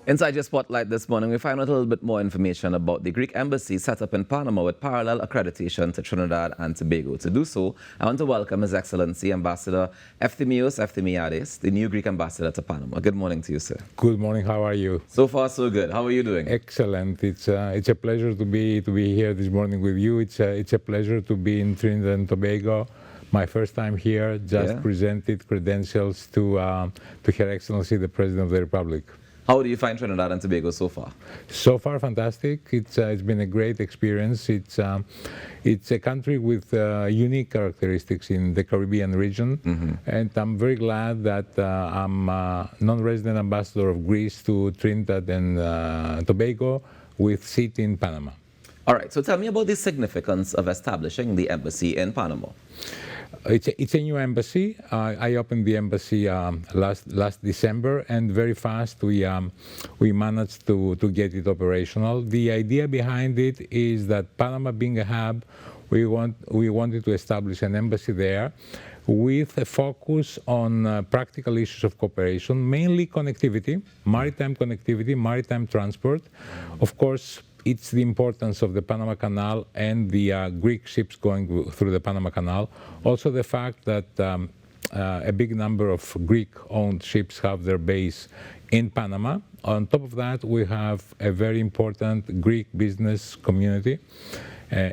Inside your spotlight this morning, we find out a little bit more information about the Greek embassy set up in Panama with parallel accreditation to Trinidad and Tobago. To do so, I want to welcome His Excellency Ambassador Efthymios Efthymiades, the new Greek ambassador to Panama. Good morning to you, sir. Good morning. How are you? So far, so good. How are you doing? Excellent. It's a pleasure to be here this morning with you. It's a pleasure to be in Trinidad and Tobago. My first time here. Just presented credentials to Her Excellency the President of the Republic. How do you find Trinidad and Tobago so far? So far, fantastic. It's been a great experience. It's a country with unique characteristics in the Caribbean region, and I'm very glad that I'm non-resident ambassador of Greece to Trinidad and Tobago with seat in Panama. All right. So tell me about the significance of establishing the embassy in Panama. It's a new embassy. I opened the embassy last December, and very fast we managed to get it operational. The idea behind it is that Panama being a hub, we wanted to establish an embassy there with a focus on practical issues of cooperation, mainly connectivity, maritime transport. Of course, it's the importance of the Panama Canal and the Greek ships going through the Panama Canal. Also the fact that a big number of Greek-owned ships have their base in Panama. On top of that, we have a very important Greek business community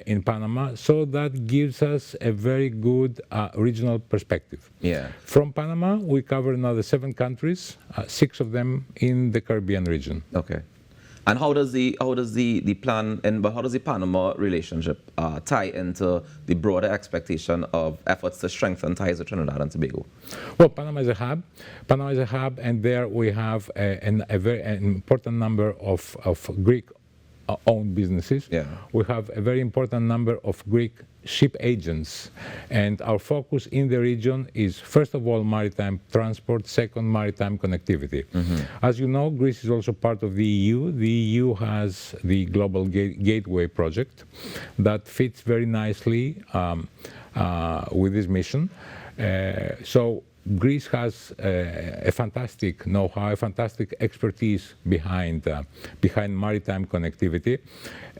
in Panama, so that gives us a very good regional perspective. Yeah. From Panama, we cover another 7 countries, 6 of them in the Caribbean region. Okay. And how does the plan and how does the Panama relationship tie into the broader expectation of efforts to strengthen ties with Trinidad and Tobago? Well, Panama is a hub. Panama is a hub, and there we have a very important number of Greek-owned businesses. Yeah. We have a very important number of Greek ship agents, and our focus in the region is, first of all, maritime transport, second, maritime connectivity. As you know, Greece is also part of the EU. The EU has the Global Gateway project that fits very nicely with this mission. So Greece has a fantastic know-how, a fantastic expertise behind maritime connectivity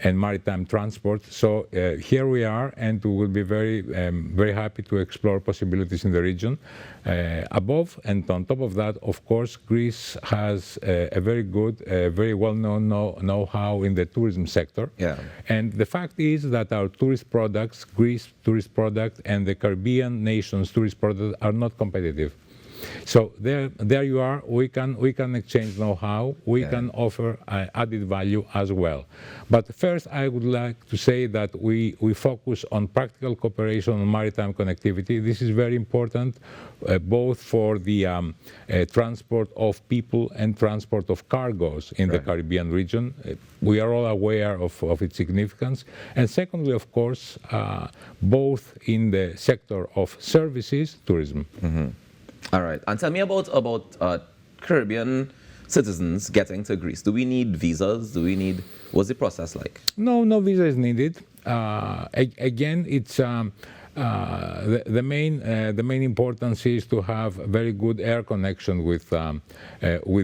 and maritime transport. So here we are, and we will be very happy to explore possibilities in the region. Above and on top of that, of course, Greece has a very good, very well-known know-how in the tourism sector. Yeah. And the fact is that our tourist products, Greece tourist product and the Caribbean nations tourist products are not competitive. So there you are. We can exchange know-how. We can offer added value as well. But first, I would like to say that we focus on practical cooperation on maritime connectivity. This is very important, both for the transport of people and transport of cargoes in the Caribbean region. We are all aware of its significance. And secondly, of course, both in the sector of services, tourism. All right. And tell me about Caribbean citizens getting to Greece. Do we need visas? What's the process like? No visa is needed. Again, it's the main importance is to have very good air connection with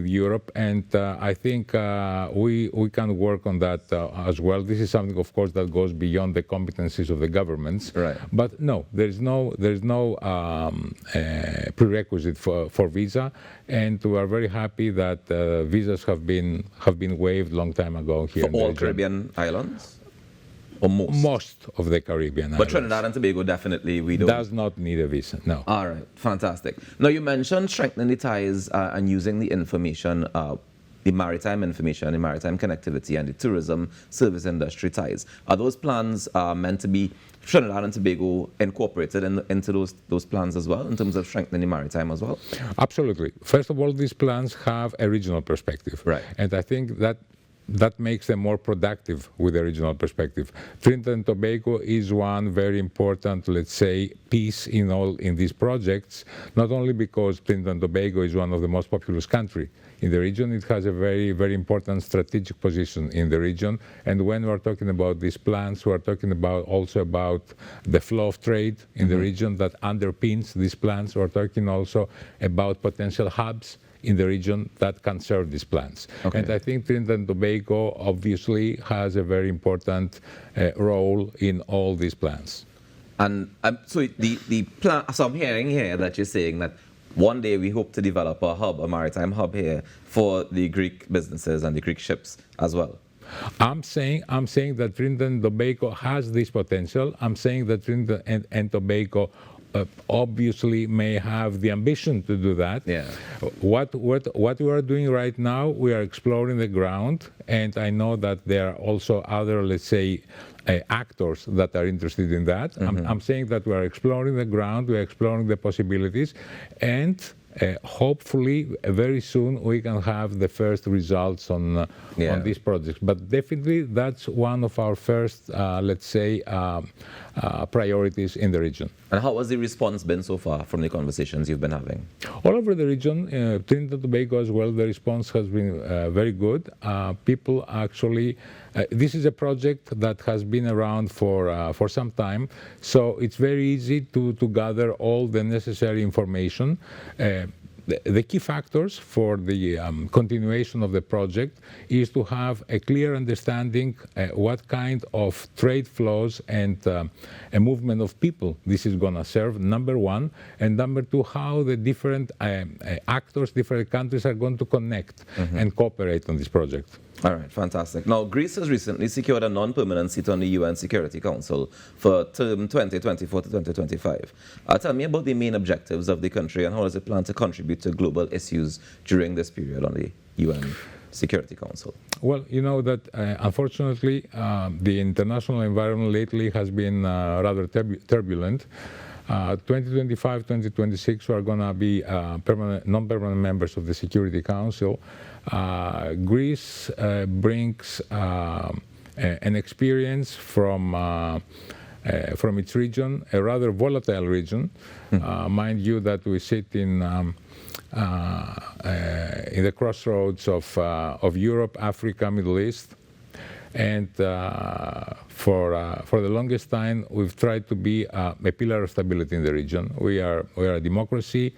Europe, and I think we can work on that as well. This is something, of course, that goes beyond the competencies of the governments. Right. But no, there's no prerequisite for visa, and we are very happy that visas have been waived long time ago here for in the all region. Caribbean islands. Or most? Most of the Caribbean But islands. Trinidad and Tobago definitely we don't. Does not need a visa, no. All right, fantastic. Now you mentioned strengthening the ties and using the information, the maritime information, the maritime connectivity and the tourism service industry ties. Are those plans meant to be Trinidad and Tobago incorporated into those plans as well, in terms of strengthening the maritime as well? Absolutely. First of all, these plans have a regional perspective. Right. And I think that makes them more productive with a regional perspective. Trinidad and Tobago is one very important, let's say, piece in these projects, not only because Trinidad and Tobago is one of the most populous countries in the region, it has a very, very important strategic position in the region. And when we're talking about these plans, we're talking also about the flow of trade in the region that underpins these plans. We're talking also about potential hubs in the region that can serve these plans. Okay. And I think Trinidad and Tobago obviously has a very important role in all these plans. And so the plan, so I'm hearing here that you're saying that one day we hope to develop a hub, a maritime hub here for the Greek businesses and the Greek ships as well. I'm saying that Trinidad and Tobago has this potential. I'm saying that Trinidad and Tobago obviously may have the ambition to do that. Yeah. What we are doing right now, we are exploring the ground, and I know that there are also other, let's say, actors that are interested in that. Mm-hmm. I'm saying that we are exploring the ground, we are exploring the possibilities, and hopefully very soon we can have the first results on these projects. But definitely that's one of our first, let's say, priorities in the region. And how has the response been so far from the conversations you've been having? All over the region, Trinidad and Tobago as well, the response has been very good. People actually, this is a project that has been around for some time, so it's very easy to gather all the necessary information. The key factors for the continuation of the project is to have a clear understanding what kind of trade flows and a movement of people this is going to serve, number one, and number two, how the different actors, different countries are going to connect and cooperate on this project. All right, fantastic. Now, Greece has recently secured a non-permanent seat on the UN Security Council for term 2024 to 2025. Tell me about the main objectives of the country and how does it plan to contribute to global issues during this period on the UN Security Council? Well, you know that unfortunately the international environment lately has been rather turbulent. 2025, 2026, we are going to be non-permanent members of the Security Council. Greece brings an experience from its region, a rather volatile region. Mind you that we sit in the crossroads of Europe, Africa, Middle East. And for the longest time, we've tried to be a pillar of stability in the region. We are a democracy.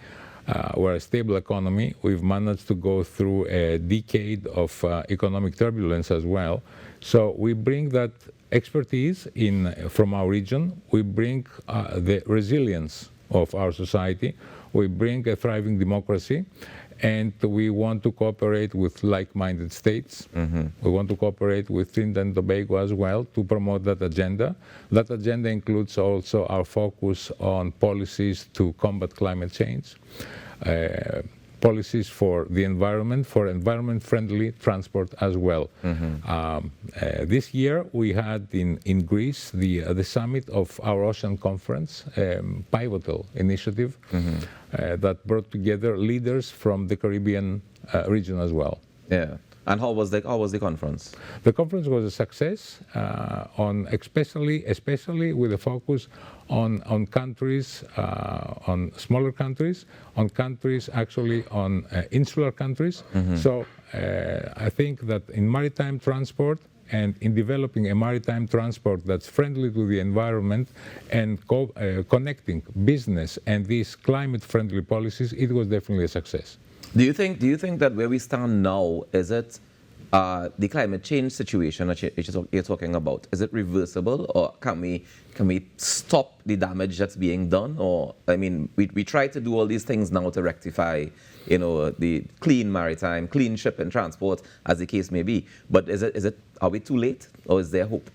We're a stable economy. We've managed to go through a decade of economic turbulence as well. So we bring that expertise from our region. We bring the resilience of our society. We bring a thriving democracy. And we want to cooperate with like-minded states. We want to cooperate with Trinidad and Tobago as well to promote that agenda. That agenda includes also our focus on policies to combat climate change, policies for the environment, for environment-friendly transport as well. This year we had in Greece the summit of our Ocean Conference, pivotal initiative that brought together leaders from the Caribbean region as well. Yeah. And how was the conference? The conference was a success, especially with a focus on countries, on smaller countries, on countries actually on insular countries. So I think that in maritime transport and in developing a maritime transport that's friendly to the environment and connecting business and these climate-friendly policies, it was definitely a success. Do you think that where we stand now, is it the climate change situation that you're talking about, is it reversible, or can we stop the damage that's being done? Or, I mean, we try to do all these things now to rectify, the clean maritime, clean ship and transport, as the case may be. But are we too late, or is there hope?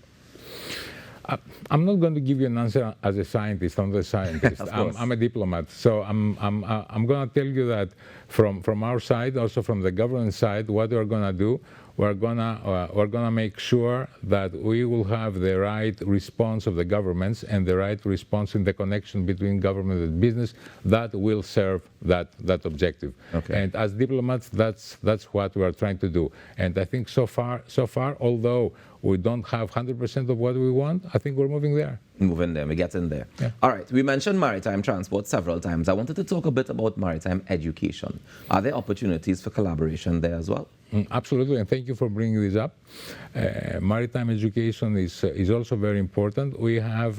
I'm not going to give you an answer as a scientist. I'm not a scientist. I'm a diplomat. So I'm going to tell you that from our side, also from the government side, what we're going to do, we're going to make sure that we will have the right response of the governments and the right response in the connection between government and business that will serve that objective. Okay. And as diplomats, that's what we are trying to do. And I think so far, although we don't have 100% of what we want, I think we're moving there. Move in there, we get in there. Yeah. All right, we mentioned maritime transport several times. I wanted to talk a bit about maritime education. Are there opportunities for collaboration there as well? Absolutely, and thank you for bringing this up. Maritime education is also very important. We have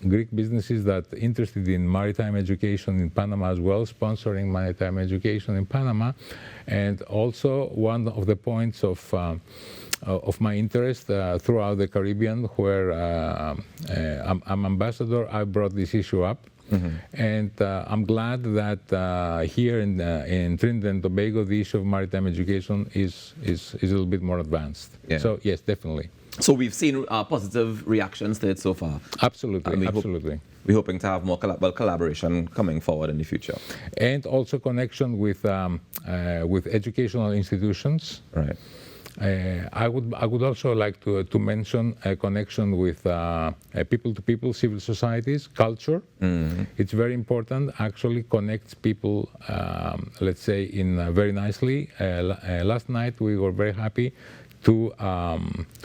Greek businesses that are interested in maritime education in Panama as well, sponsoring maritime education in Panama. And also one of the points of my interest throughout the Caribbean, where I'm ambassador, I brought this issue up. And I'm glad that here in Trinidad and Tobago, the issue of maritime education is a little bit more advanced. Yeah. So yes, definitely. So we've seen positive reactions to it so far. Absolutely, absolutely. We're hoping to have more collaboration coming forward in the future. And also connection with educational institutions. Right. I would also like to mention a connection with people-to-people civil societies, culture. It's very important, actually connects people, let's say, very nicely. Last night we were very happy to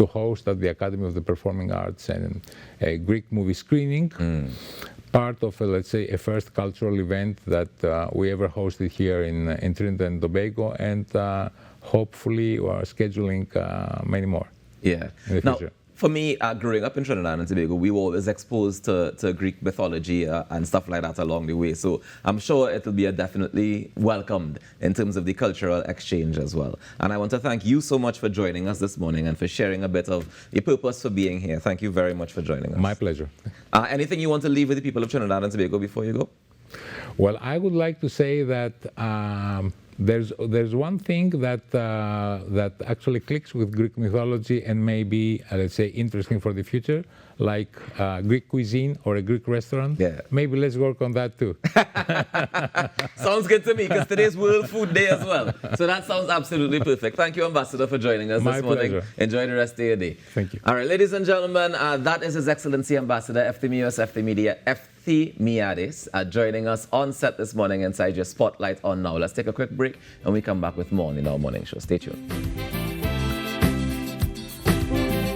host at the Academy of the Performing Arts and a Greek movie screening. Part of, let's say, a first cultural event that we ever hosted here in Trinidad and Tobago, and hopefully we are scheduling many more. Yeah. In the future. For me, growing up in Trinidad and Tobago, we were always exposed to Greek mythology and stuff like that along the way. So I'm sure it'll be definitely welcomed in terms of the cultural exchange as well. And I want to thank you so much for joining us this morning and for sharing a bit of your purpose for being here. Thank you very much for joining us. My pleasure. Anything you want to leave with the people of Trinidad and Tobago before you go? Well, I would like to say that there's one thing that actually clicks with Greek mythology and may be, let's say, interesting for the future, like Greek cuisine or a Greek restaurant. Yeah. Maybe let's work on that too. Sounds good to me, because today's World Food Day as well. So that sounds absolutely perfect. Thank you, Ambassador, for joining us this morning. Pleasure. Enjoy the rest of your day. Thank you. All right, ladies and gentlemen, that is His Excellency Ambassador Efthymios Efthymiades joining us on set this morning inside your Spotlight on Now. Let's take a quick break and we come back with more in our morning show. Stay tuned.